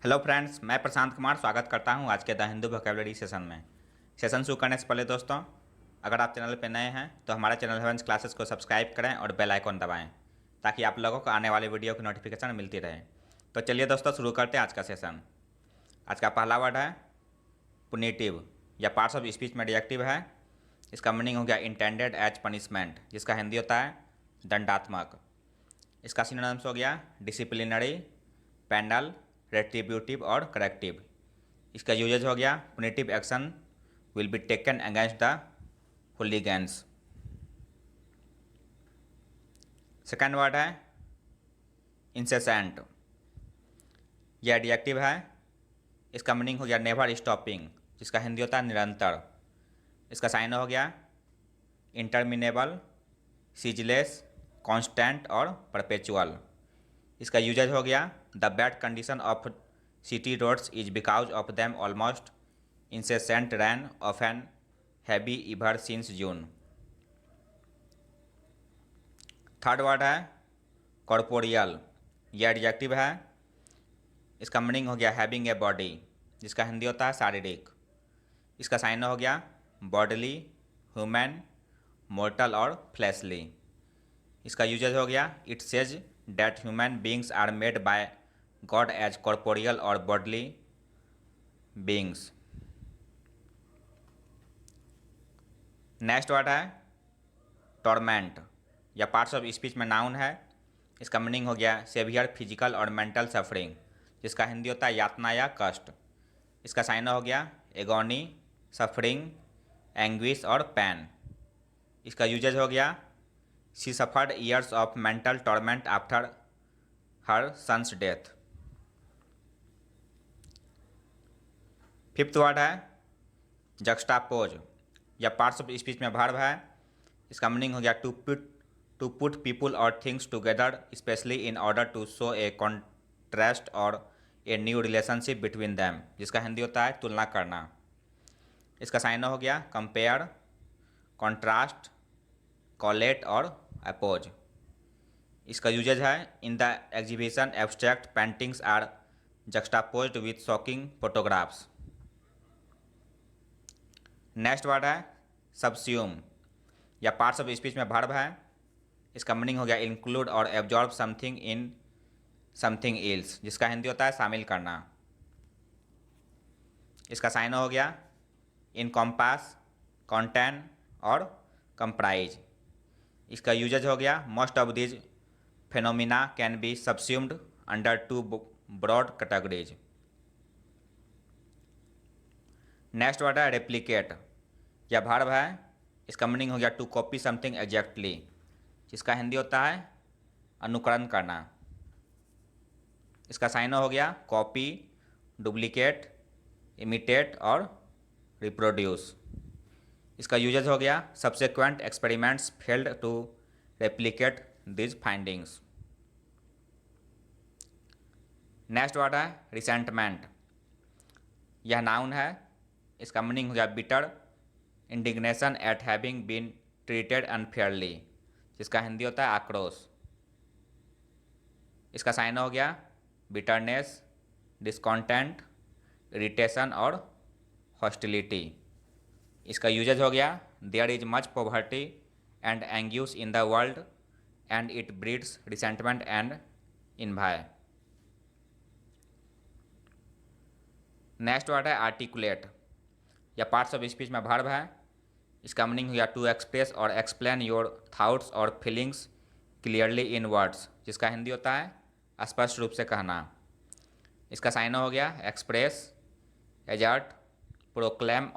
Hello friends, मैं प्रशांत कुमार स्वागत करता हूं आज के द हिंदू वोकेबलरी सेशन में। सेशन शुरू करने से पहले दोस्तों, अगर आप चैनल पर नए हैं तो हमारे चैनल हेवंस क्लासेस को सब्सक्राइब करें और बेल आइकन दबाएं ताकि आप लोगों को आने वाले वीडियो की नोटिफिकेशन मिलती रहे। तो चलिए दोस्तों, शुरू करते हैं आज का सेशन। आज का पहला वर्ड है पुनिटिव या पार्ट्स ऑफ स्पीच में एडजेक्टिव है। इसका मीनिंग हो गया इंटेंडेड एज पनिशमेंट, जिसका हिंदी होता है दंडात्मक। इसका सिनोनिम्स हो गया डिसिप्लिनरी, पेनल, रेट्रीब्यूटिव और करेक्टिव। इसका यूजेज हो गया punitive action will be taken against the hooligans. Second word है इंसेसेंट, यह एडजेक्टिव है। इसका मीनिंग हो गया नेवर स्टॉपिंग, जिसका हिंदी होता है निरंतर। इसका साइन हो गया इंटरमिनेबल, सीजलेस, कांस्टेंट और परपेचुअल। इसका यूजेज हो गया the bad condition of city roads is because of them almost incessant rain of an heavy ever since June. Third word है कॉर्पोरियल, यह एडजेक्टिव है। इसका मीनिंग हो गया हैविंग ए बॉडी, जिसका हिंदी होता है शारीरिक। इसका साइन हो गया बॉडली, ह्यूमन, मोर्टल और फ्लैशली। इसका यूजेज हो गया it says that human beings are made by God as corporeal और बॉडली बींग्स। नेक्स्ट वर्ड है टॉर्मेंट या पार्ट्स ऑफ स्पीच में नाउन है। इसका मीनिंग हो गया सेवियर फिजिकल और मेंटल सफरिंग, जिसका हिंदी होता है यातना या कष्ट। इसका साइन हो गया एगोनी, सफरिंग, एंग्विश और पैन। इसका यूजेज हो गया she suffered years of mental torment after her son's death. Fifth word है जक्स्टापोज या पार्ट्स ऑफ स्पीच में वर्ब है। इसका मीनिंग हो गया टू पुट पीपुल और things together specially in order to show a contrast और a new relationship between them, जिसका हिंदी होता है तुलना करना। इसका साइन हो गया कंपेयर, कॉन्ट्रास्ट, कॉलेट और अपोज। इसका यूजेज है in the exhibition abstract paintings are juxtaposed with shocking photographs. Next word है सबस्यूम या पार्ट्स ऑफ स्पीच में वर्ब है। इसका मीनिंग हो गया इंक्लूड और absorb something in something else, जिसका हिंदी होता है शामिल करना। इसका साइन हो गया इनकॉम्पास, कॉन्टेन और कंप्राइज। इसका यूजेज हो गया most of these phenomena can be subsumed under two broad categories. Next word है रेप्लिकेट या वर्ब है। इसका मीनिंग हो गया टू कॉपी समथिंग एग्जैक्टली, जिसका हिंदी होता है अनुकरण करना। इसका साइन हो गया कॉपी, डुप्लीकेट, इमिटेट और रिप्रोड्यूस। इसका यूजेज हो गया subsequent experiments failed to replicate these findings. Next word है रिसेंटमेंट, यह नाउन है। इसका मीनिंग हो गया bitter indignation at having been treated unfairly, जिसका हिंदी होता है आक्रोश। इसका साइन हो गया बिटरनेस, डिस्कॉन्टेंट, इरिटेशन और हॉस्टिलिटी। इसका यूजेज हो गया there is much poverty and anguish in the world and it breeds resentment and इन्वाय। Next word है आर्टिकुलेट या पार्ट्स ऑफ स्पीच में वर्ब है। इसका मीनिंग हो गया टू एक्सप्रेस और एक्सप्लेन योर थाट्स और फीलिंग्स क्लियरली इन वर्ड्स, जिसका हिंदी होता है स्पष्ट रूप से कहना। इसका साइन हो गया एक्सप्रेस, एजर्ट, प्रोक्लेम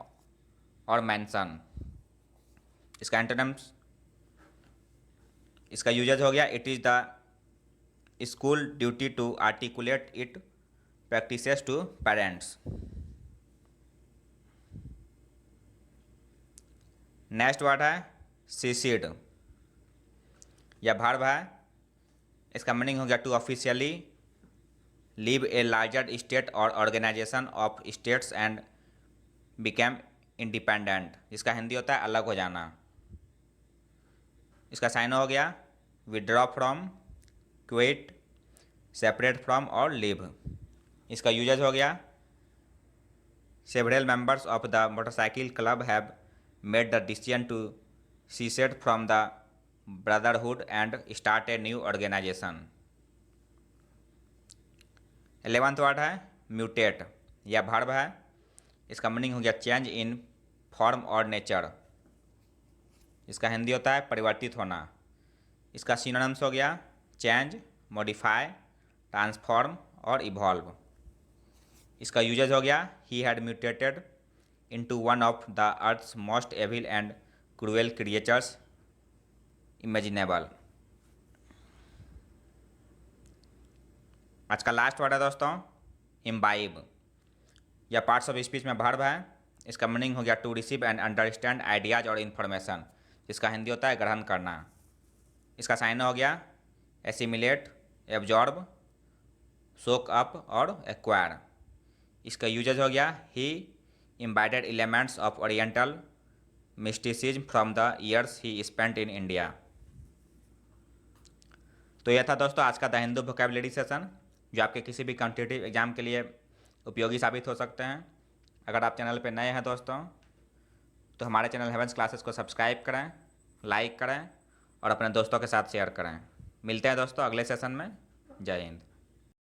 और मेंशन। इसका एंटोनिम्स, इसका यूजेज हो गया it is the school duty to articulate it practices to parents. Next word है सीसीड या वर्ब है। इसका मीनिंग हो गया to officially leave a larger state और organization of states and became independent, जिसका हिंदी होता है अलग हो जाना। इसका साइन हो गया withdraw from, quit, separate from और लिव। इसका यूजेज हो गया, several members of the motorcycle club have made the decision to secede from the brotherhood and start a new organization. 11th word है म्यूटेट, यह verb है। इसका meaning हो गया चेंज इन फॉर्म और नेचर। इसका हिंदी होता है परिवर्तित होना। इसका सिनोनिम्स हो गया चेंज, मॉडिफाई, ट्रांसफॉर्म और इवॉल्व। इसका यूजेज हो गया he had mutated into one of the earth's most evil and cruel creatures imaginable. आज का लास्ट वर्ड है दोस्तों इम्बाइब, यह पार्ट्स ऑफ स्पीच में वर्ब है। इसका मीनिंग हो गया to receive and understand ideas और इन्फॉर्मेशन। इसका हिंदी होता है ग्रहण करना। इसका साइन हो गया एसिमिलेट, एब्जॉर्ब, सोक अप और एक्वायर। इसका यूजेज हो गया he imbibed elements of oriental mysticism from the years he spent in India. तो यह था दोस्तों आज का द हिंदू वोकैबुलरी सेशन, जो आपके किसी भी कॉम्पिटिटिव एग्जाम के लिए उपयोगी साबित हो सकते हैं। अगर आप चैनल पर नए हैं दोस्तों तो हमारे चैनल हेवेंस क्लासेस को सब्सक्राइब करें, लाइक करें और अपने दोस्तों के साथ शेयर करें। मिलते हैं दोस्तों अगले सेशन में। जय हिंद।